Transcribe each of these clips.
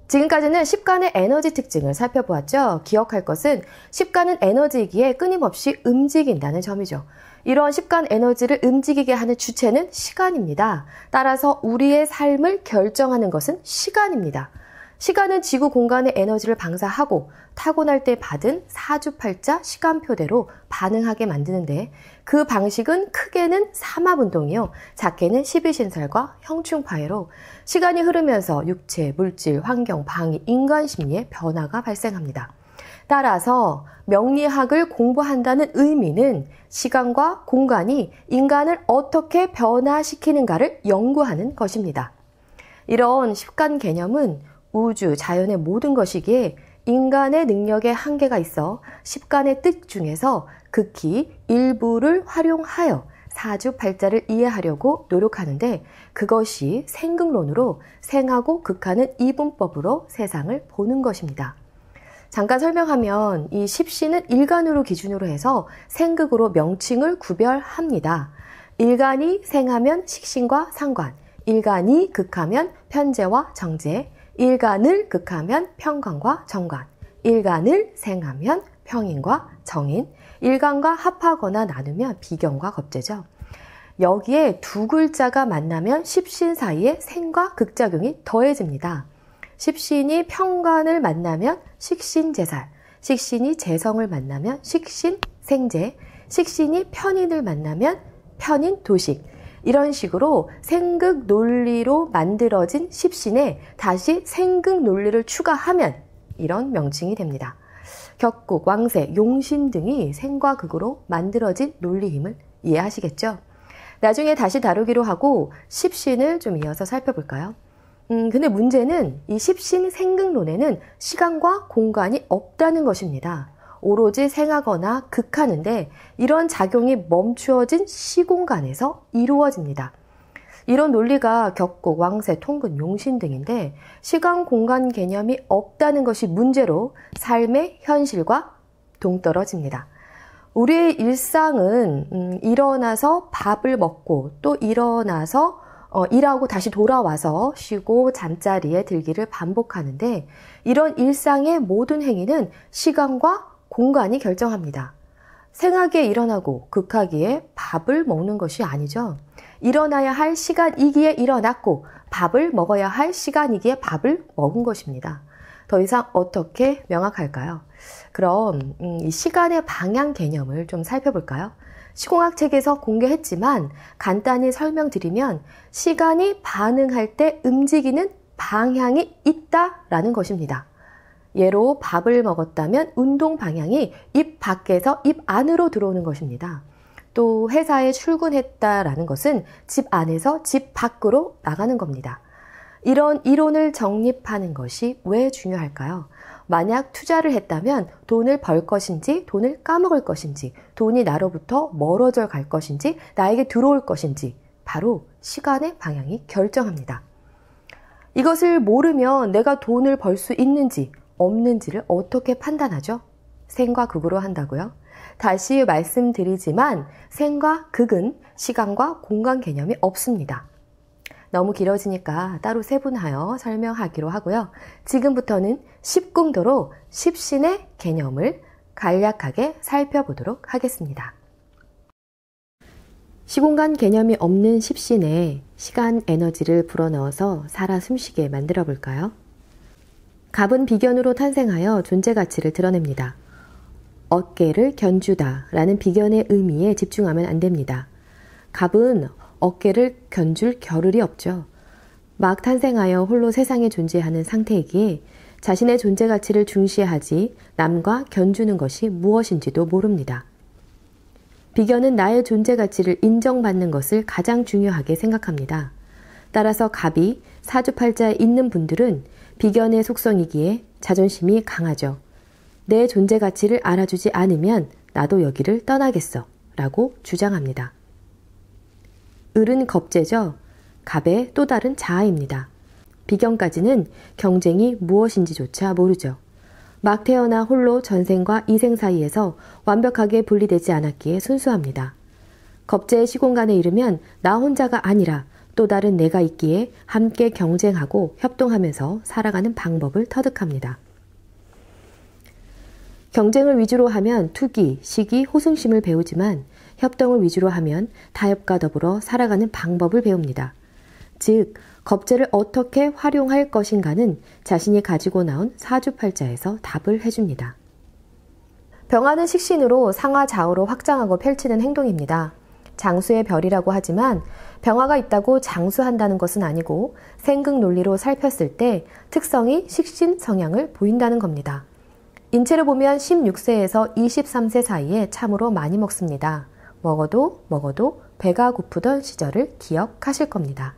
지금까지는 십간의 에너지 특징을 살펴보았죠. 기억할 것은 십간은 에너지이기에 끊임없이 움직인다는 점이죠. 이런 십간 에너지를 움직이게 하는 주체는 시간입니다. 따라서 우리의 삶을 결정하는 것은 시간입니다. 시간은 지구 공간의 에너지를 방사하고 타고날 때 받은 사주팔자 시간표대로 반응하게 만드는데 그 방식은 크게는 삼합운동이요, 작게는 12신살과 형충파해로 시간이 흐르면서 육체, 물질, 환경, 방위, 인간 심리에 변화가 발생합니다. 따라서 명리학을 공부한다는 의미는 시간과 공간이 인간을 어떻게 변화시키는가를 연구하는 것입니다. 이런 십간 개념은 우주, 자연의 모든 것이기에 인간의 능력에 한계가 있어 십간의 뜻 중에서 극히 일부를 활용하여 사주팔자를 이해하려고 노력하는데 그것이 생극론으로 생하고 극하는 이분법으로 세상을 보는 것입니다. 잠깐 설명하면 이 십신은 일간으로 기준으로 해서 생극으로 명칭을 구별합니다. 일간이 생하면 식신과 상관, 일간이 극하면 편재와 정재, 일간을 극하면 평관과 정관, 일간을 생하면 평인과 정인, 일간과 합하거나 나누면 비견과 겁재죠. 여기에 두 글자가 만나면 십신 사이에 생과 극작용이 더해집니다. 십신이 평관을 만나면 식신재살, 식신이 재성을 만나면 식신생재, 식신이 편인을 만나면 편인도식, 이런 식으로 생극 논리로 만들어진 십신에 다시 생극 논리를 추가하면 이런 명칭이 됩니다. 격국, 왕세, 용신 등이 생과 극으로 만들어진 논리임을 이해하시겠죠? 나중에 다시 다루기로 하고 십신을 좀 이어서 살펴볼까요? 근데 문제는 이 십신 생극론에는 시간과 공간이 없다는 것입니다. 오로지 생하거나 극하는데 이런 작용이 멈추어진 시공간에서 이루어집니다. 이런 논리가 격국, 왕세, 통근, 용신 등인데 시간, 공간 개념이 없다는 것이 문제로 삶의 현실과 동떨어집니다. 우리의 일상은 일어나서 밥을 먹고 또 일어나서 일하고 다시 돌아와서 쉬고 잠자리에 들기를 반복하는데 이런 일상의 모든 행위는 시간과 공간이 결정합니다. 생하기에 일어나고 극하기에 밥을 먹는 것이 아니죠. 일어나야 할 시간이기에 일어났고 밥을 먹어야 할 시간이기에 밥을 먹은 것입니다. 더 이상 어떻게 명확할까요? 그럼 이 시간의 방향 개념을 좀 살펴볼까요? 시공학 책에서 공개했지만 간단히 설명드리면 시간이 반응할 때 움직이는 방향이 있다라는 것입니다. 예로 밥을 먹었다면 운동 방향이 입 밖에서 입 안으로 들어오는 것입니다. 또 회사에 출근했다라는 것은 집 안에서 집 밖으로 나가는 겁니다. 이런 이론을 정립하는 것이 왜 중요할까요? 만약 투자를 했다면 돈을 벌 것인지 돈을 까먹을 것인지 돈이 나로부터 멀어져 갈 것인지 나에게 들어올 것인지 바로 시간의 방향이 결정합니다. 이것을 모르면 내가 돈을 벌 수 있는지 없는지를 어떻게 판단하죠? 생과 극으로 한다고요? 다시 말씀드리지만 생과 극은 시간과 공간 개념이 없습니다. 너무 길어지니까 따로 세분하여 설명하기로 하고요. 지금부터는 십궁도로 십신의 개념을 간략하게 살펴보도록 하겠습니다. 시공간 개념이 없는 십신에 시간 에너지를 불어넣어서 살아 숨쉬게 만들어 볼까요? 갑은 비견으로 탄생하여 존재 가치를 드러냅니다. 어깨를 견주다 라는 비견의 의미에 집중하면 안 됩니다. 갑은 어깨를 견줄 겨를이 없죠. 막 탄생하여 홀로 세상에 존재하는 상태이기에 자신의 존재 가치를 중시하지 남과 견주는 것이 무엇인지도 모릅니다. 비견은 나의 존재 가치를 인정받는 것을 가장 중요하게 생각합니다. 따라서 갑이 사주팔자에 있는 분들은 비견의 속성이기에 자존심이 강하죠. 내 존재 가치를 알아주지 않으면 나도 여기를 떠나겠어 라고 주장합니다. 을은 겁재죠. 갑의 또 다른 자아입니다. 비견까지는 경쟁이 무엇인지조차 모르죠. 막 태어나 홀로 전생과 이생 사이에서 완벽하게 분리되지 않았기에 순수합니다. 겁재의 시공간에 이르면 나 혼자가 아니라 또 다른 내가 있기에 함께 경쟁하고 협동하면서 살아가는 방법을 터득합니다. 경쟁을 위주로 하면 투기, 시기, 호승심을 배우지만 협동을 위주로 하면 타협과 더불어 살아가는 방법을 배웁니다. 즉, 겁재를 어떻게 활용할 것인가는 자신이 가지고 나온 사주팔자에서 답을 해줍니다. 병화는 식신으로 상하 좌우로 확장하고 펼치는 행동입니다. 장수의 별이라고 하지만 병화가 있다고 장수한다는 것은 아니고 생극 논리로 살폈을 때 특성이 식신 성향을 보인다는 겁니다. 인체를 보면 16세에서 23세 사이에 참으로 많이 먹습니다. 먹어도 배가 고프던 시절을 기억하실 겁니다.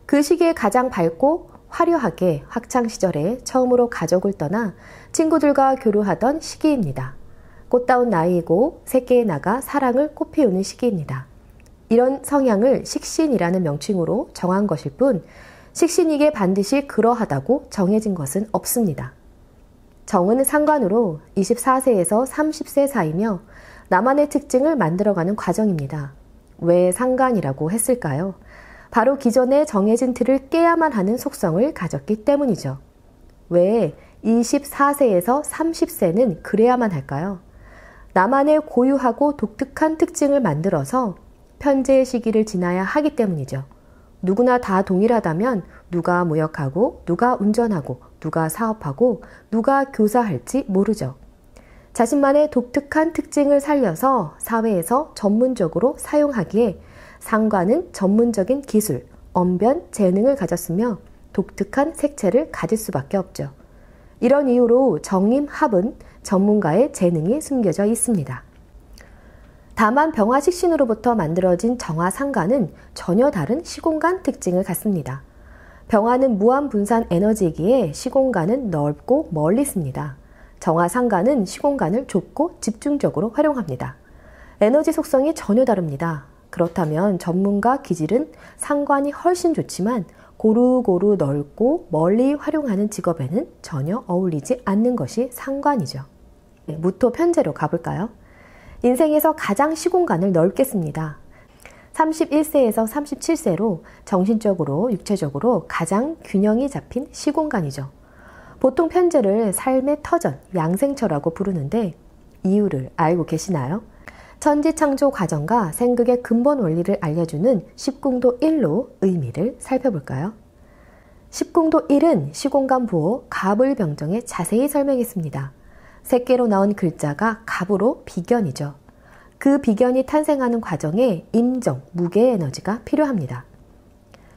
그 시기에 가장 밝고 화려하게 학창시절에 처음으로 가족을 떠나 친구들과 교류하던 시기입니다. 꽃다운 나이이고 새끼에 나가 사랑을 꽃피우는 시기입니다. 이런 성향을 식신이라는 명칭으로 정한 것일 뿐 식신이게 반드시 그러하다고 정해진 것은 없습니다. 정은 상관으로 24세에서 30세 사이며 나만의 특징을 만들어가는 과정입니다. 왜 상관이라고 했을까요? 바로 기존에 정해진 틀을 깨야만 하는 속성을 가졌기 때문이죠. 왜 24세에서 30세는 그래야만 할까요? 나만의 고유하고 독특한 특징을 만들어서 편재의 시기를 지나야 하기 때문이죠. 누구나 다 동일하다면 누가 무역하고 누가 운전하고 누가 사업하고 누가 교사할지 모르죠. 자신만의 독특한 특징을 살려서 사회에서 전문적으로 사용하기에 상관은 전문적인 기술, 언변, 재능을 가졌으며 독특한 색채를 가질 수밖에 없죠. 이런 이유로 정임합은 전문가의 재능이 숨겨져 있습니다. 다만 병화식신으로부터 만들어진 정화상관은 전혀 다른 시공간 특징을 갖습니다. 병화는 무한분산 에너지이기에 시공간은 넓고 멀리 있습니다. 정화상관은 시공간을 좁고 집중적으로 활용합니다. 에너지 속성이 전혀 다릅니다. 그렇다면 전문가 기질은 상관이 훨씬 좋지만 고루고루 넓고 멀리 활용하는 직업에는 전혀 어울리지 않는 것이 상관이죠. 무토 편재로 가볼까요? 인생에서 가장 시공간을 넓게 씁니다. 31세에서 37세로 정신적으로, 육체적으로 가장 균형이 잡힌 시공간이죠. 보통 편재를 삶의 터전, 양생처라고 부르는데 이유를 알고 계시나요? 천지창조 과정과 생극의 근본 원리를 알려주는 십궁도 1로 의미를 살펴볼까요? 십궁도 1은 시공간 부호 갑을병정에 자세히 설명했습니다. 세 개로 나온 글자가 갑으로 비견이죠. 그 비견이 탄생하는 과정에 임정, 무게 에너지가 필요합니다.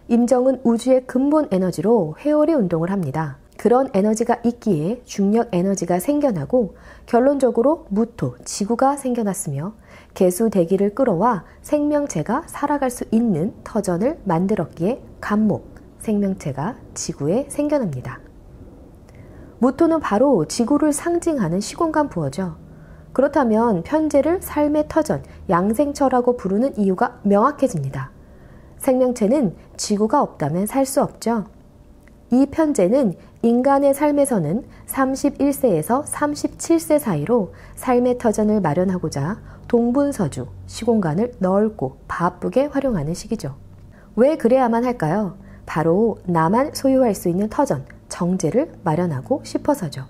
임정은 우주의 근본 에너지로 회오리 운동을 합니다. 그런 에너지가 있기에 중력 에너지가 생겨나고 결론적으로 무토, 지구가 생겨났으며 개수 대기를 끌어와 생명체가 살아갈 수 있는 터전을 만들었기에 간목, 생명체가 지구에 생겨납니다. 무토는 바로 지구를 상징하는 시공간 부호죠. 그렇다면 편재를 삶의 터전, 양생처라고 부르는 이유가 명확해집니다. 생명체는 지구가 없다면 살 수 없죠. 이 편재는 인간의 삶에서는 31세에서 37세 사이로 삶의 터전을 마련하고자 동분서주, 시공간을 넓고 바쁘게 활용하는 시기죠. 왜 그래야만 할까요? 바로 나만 소유할 수 있는 터전, 정재를 마련하고 싶어서죠.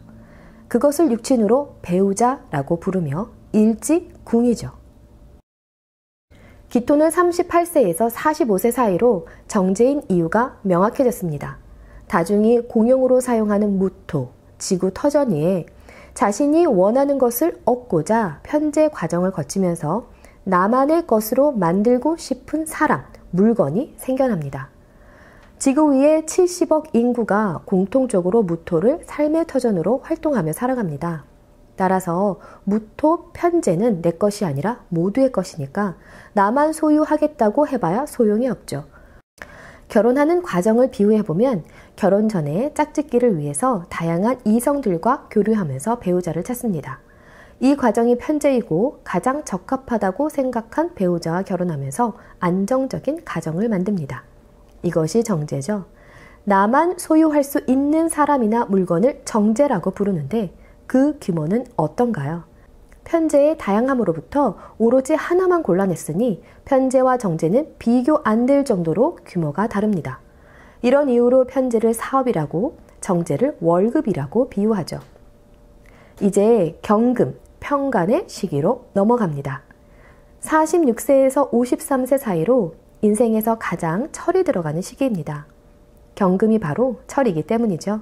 그것을 육친으로 배우자라고 부르며 일지궁이죠. 기토는 38세에서 45세 사이로 정제인 이유가 명확해졌습니다. 다중이 공용으로 사용하는 무토, 지구 터전 위에 자신이 원하는 것을 얻고자 편재 과정을 거치면서 나만의 것으로 만들고 싶은 사람, 물건이 생겨납니다. 지구 위에 70억 인구가 공통적으로 무토를 삶의 터전으로 활동하며 살아갑니다. 따라서 무토 편재는 내 것이 아니라 모두의 것이니까 나만 소유하겠다고 해봐야 소용이 없죠. 결혼하는 과정을 비유해보면 결혼 전에 짝짓기를 위해서 다양한 이성들과 교류하면서 배우자를 찾습니다. 이 과정이 편재이고 가장 적합하다고 생각한 배우자와 결혼하면서 안정적인 가정을 만듭니다. 이것이 정재죠. 나만 소유할 수 있는 사람이나 물건을 정재라고 부르는데 그 규모는 어떤가요? 편제의 다양함으로부터 오로지 하나만 골라냈으니 편제와 정제는 비교 안 될 정도로 규모가 다릅니다. 이런 이유로 편제를 사업이라고, 정제를 월급이라고 비유하죠. 이제 경금, 평간의 시기로 넘어갑니다. 46세에서 53세 사이로 인생에서 가장 철이 들어가는 시기입니다. 경금이 바로 철이기 때문이죠.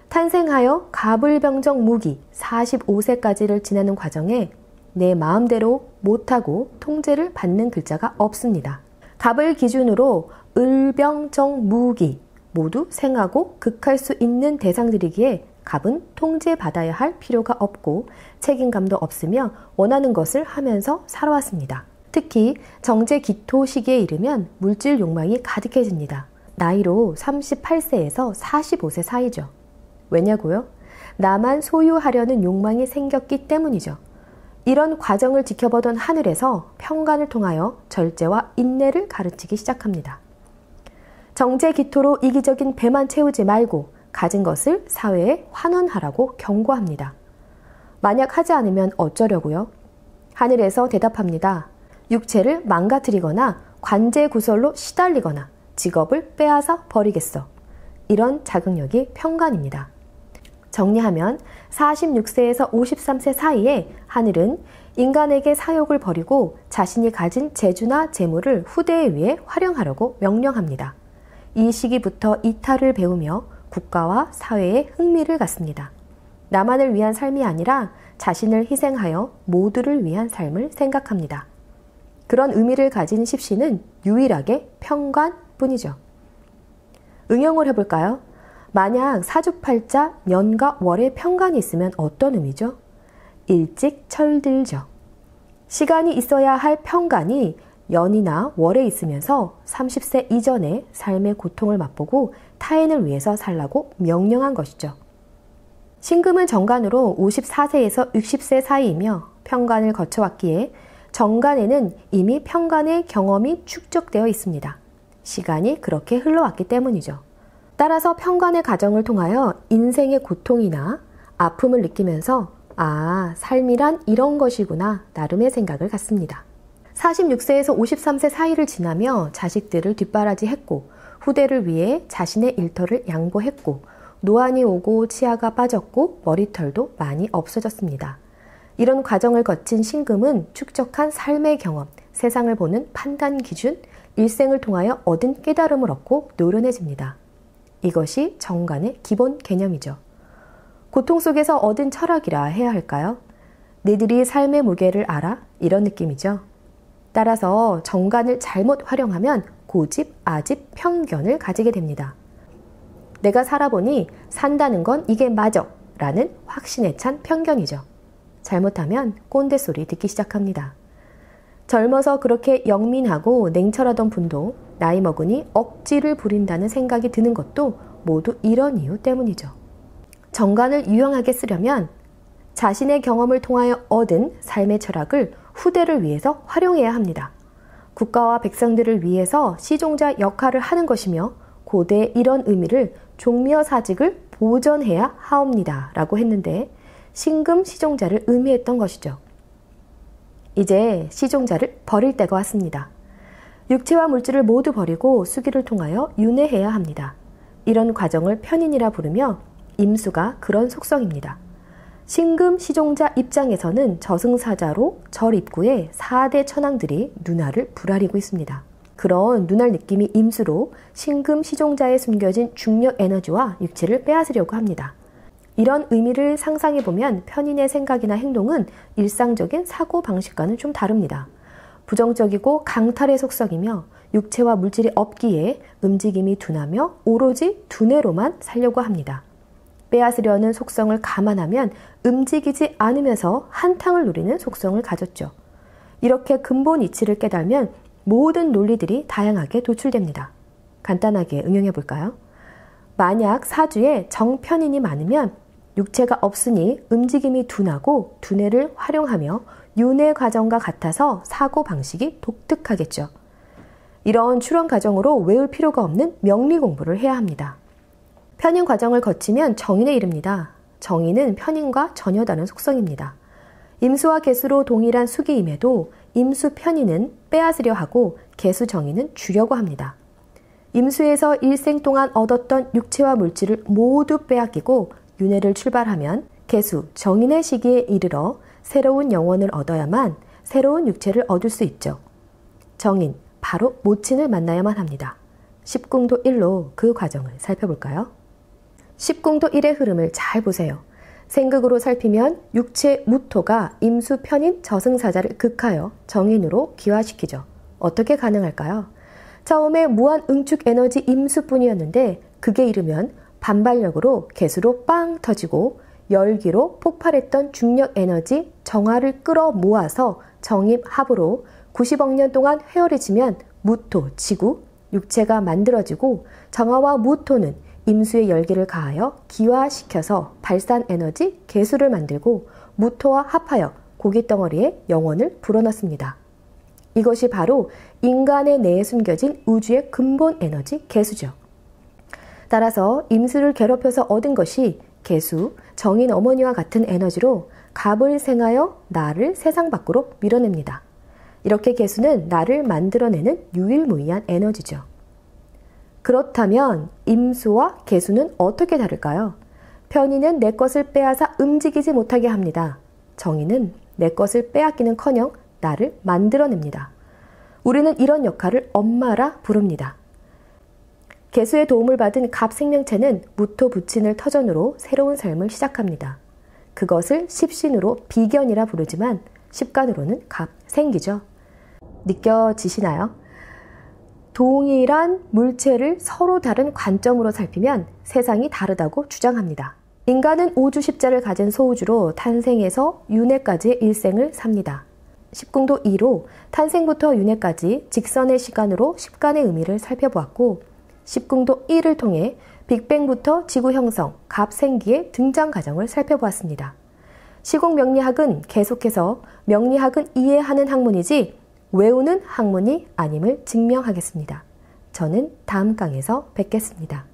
탄생하여 가불병정 무기 45세까지를 지나는 과정에 내 마음대로 못하고 통제를 받는 글자가 없습니다. 갑을 기준으로 을병정 무기 모두 생하고 극할 수 있는 대상들이기에 갑은 통제받아야 할 필요가 없고 책임감도 없으며 원하는 것을 하면서 살아왔습니다. 특히 정제 기토 시기에 이르면 물질 욕망이 가득해집니다. 나이로 38세에서 45세 사이죠. 왜냐고요? 나만 소유하려는 욕망이 생겼기 때문이죠. 이런 과정을 지켜보던 하늘에서 평간을 통하여 절제와 인내를 가르치기 시작합니다. 정제 기토로 이기적인 배만 채우지 말고 가진 것을 사회에 환원하라고 경고합니다. 만약 하지 않으면 어쩌려고요? 하늘에서 대답합니다. 육체를 망가뜨리거나 관제구설로 시달리거나 직업을 빼앗아 버리겠어. 이런 자극력이 평간입니다. 정리하면 46세에서 53세 사이에 하늘은 인간에게 사욕을 버리고 자신이 가진 재주나 재물을 후대에 위해 활용하려고 명령합니다. 이 시기부터 이탈을 배우며 국가와 사회에 흥미를 갖습니다. 나만을 위한 삶이 아니라 자신을 희생하여 모두를 위한 삶을 생각합니다. 그런 의미를 가진 십시는 유일하게 평간뿐이죠. 응용을 해볼까요? 만약 사주팔자 년과 월에 평간이 있으면 어떤 의미죠? 일찍 철들죠. 시간이 있어야 할 평간이 연이나 월에 있으면서 30세 이전에 삶의 고통을 맛보고 타인을 위해서 살라고 명령한 것이죠. 신금은 정간으로 54세에서 60세 사이이며 평간을 거쳐왔기에 정간에는 이미 평간의 경험이 축적되어 있습니다. 시간이 그렇게 흘러왔기 때문이죠. 따라서 평간의 과정을 통하여 인생의 고통이나 아픔을 느끼면서 삶이란 이런 것이구나 나름의 생각을 갖습니다. 46세에서 53세 사이를 지나며 자식들을 뒷바라지했고 후대를 위해 자신의 일터를 양보했고 노안이 오고 치아가 빠졌고 머리털도 많이 없어졌습니다. 이런 과정을 거친 신금은 축적한 삶의 경험, 세상을 보는 판단 기준, 일생을 통하여 얻은 깨달음을 얻고 노련해집니다. 이것이 정간의 기본 개념이죠. 고통 속에서 얻은 철학이라 해야 할까요? 너희들이 삶의 무게를 알아? 이런 느낌이죠. 따라서 정간을 잘못 활용하면 고집, 아집, 편견을 가지게 됩니다. 내가 살아보니 산다는 건 이게 맞아 라는 확신에 찬 편견이죠. 잘못하면 꼰대 소리 듣기 시작합니다. 젊어서 그렇게 영민하고 냉철하던 분도 나이 먹으니 억지를 부린다는 생각이 드는 것도 모두 이런 이유 때문이죠. 정간을 유용하게 쓰려면 자신의 경험을 통하여 얻은 삶의 철학을 후대를 위해서 활용해야 합니다. 국가와 백성들을 위해서 시종자 역할을 하는 것이며 고대의 이런 의미를 종묘사직을 보전해야 하옵니다 라고 했는데 신금 시종자를 의미했던 것이죠. 이제 시종자를 버릴 때가 왔습니다. 육체와 물질을 모두 버리고 수기를 통하여 윤회해야 합니다. 이런 과정을 편인이라 부르며 임수가 그런 속성입니다. 신금 시종자 입장에서는 저승사자로 절 입구에 4대 천왕들이 누나를 불아리고 있습니다. 그런 눈알 느낌이 임수로 신금 시종자에 숨겨진 중력 에너지와 육체를 빼앗으려고 합니다. 이런 의미를 상상해보면 편인의 생각이나 행동은 일상적인 사고방식과는 좀 다릅니다. 부정적이고 강탈의 속성이며 육체와 물질이 없기에 움직임이 둔하며 오로지 두뇌로만 살려고 합니다. 빼앗으려는 속성을 감안하면 움직이지 않으면서 한탕을 누리는 속성을 가졌죠. 이렇게 근본 이치를 깨달으면 모든 논리들이 다양하게 도출됩니다. 간단하게 응용해 볼까요? 만약 사주에 정편인이 많으면 육체가 없으니 움직임이 둔하고 두뇌를 활용하며 윤회 과정과 같아서 사고방식이 독특하겠죠. 이런 추론 과정으로 외울 필요가 없는 명리 공부를 해야 합니다. 편인 과정을 거치면 정인에 이릅니다. 정인은 편인과 전혀 다른 속성입니다. 임수와 계수로 동일한 수기임에도 임수 편의는 빼앗으려 하고 계수 정의는 주려고 합니다. 임수에서 일생 동안 얻었던 육체와 물질을 모두 빼앗기고 윤회를 출발하면 계수, 정인의 시기에 이르러 새로운 영혼을 얻어야만 새로운 육체를 얻을 수 있죠. 정인, 바로 모친을 만나야만 합니다. 십궁도 1로 그 과정을 살펴볼까요? 십궁도 1의 흐름을 잘 보세요. 생극으로 살피면 육체 무토가 임수 편인 저승사자를 극하여 정인으로 기화시키죠. 어떻게 가능할까요? 처음에 무한 응축 에너지 임수뿐이었는데 그게 이르면 반발력으로 계수로 빵 터지고 열기로 폭발했던 중력 에너지 정화를 끌어 모아서 정입합으로 90억 년 동안 회오해지면 무토, 지구, 육체가 만들어지고 정화와 무토는 임수의 열기를 가하여 기화시켜서 발산 에너지 계수를 만들고 무토와 합하여 고깃덩어리에 영혼을 불어넣습니다. 이것이 바로 인간의 내에 숨겨진 우주의 근본 에너지 계수죠. 따라서 임수를 괴롭혀서 얻은 것이 계수, 정인 어머니와 같은 에너지로 갑을 생하여 나를 세상 밖으로 밀어냅니다. 이렇게 계수는 나를 만들어내는 유일무이한 에너지죠. 그렇다면 임수와 계수는 어떻게 다를까요? 편의는 내 것을 빼앗아 움직이지 못하게 합니다. 정인은 내 것을 빼앗기는커녕 나를 만들어냅니다. 우리는 이런 역할을 엄마라 부릅니다. 계수의 도움을 받은 갑 생명체는 무토 부친을 터전으로 새로운 삶을 시작합니다. 그것을 십신으로 비견이라 부르지만 십간으로는 갑 생기죠. 느껴지시나요? 동일한 물체를 서로 다른 관점으로 살피면 세상이 다르다고 주장합니다. 인간은 오주 십자를 가진 소우주로 탄생에서 윤회까지의 일생을 삽니다. 십궁도 2로 탄생부터 윤회까지 직선의 시간으로 십간의 의미를 살펴보았고 십궁도 1을 통해 빅뱅부터 지구 형성, 갑 생기의 등장 과정을 살펴보았습니다. 시공 명리학은 계속해서 명리학은 이해하는 학문이지 외우는 학문이 아님을 증명하겠습니다. 저는 다음 강에서 뵙겠습니다.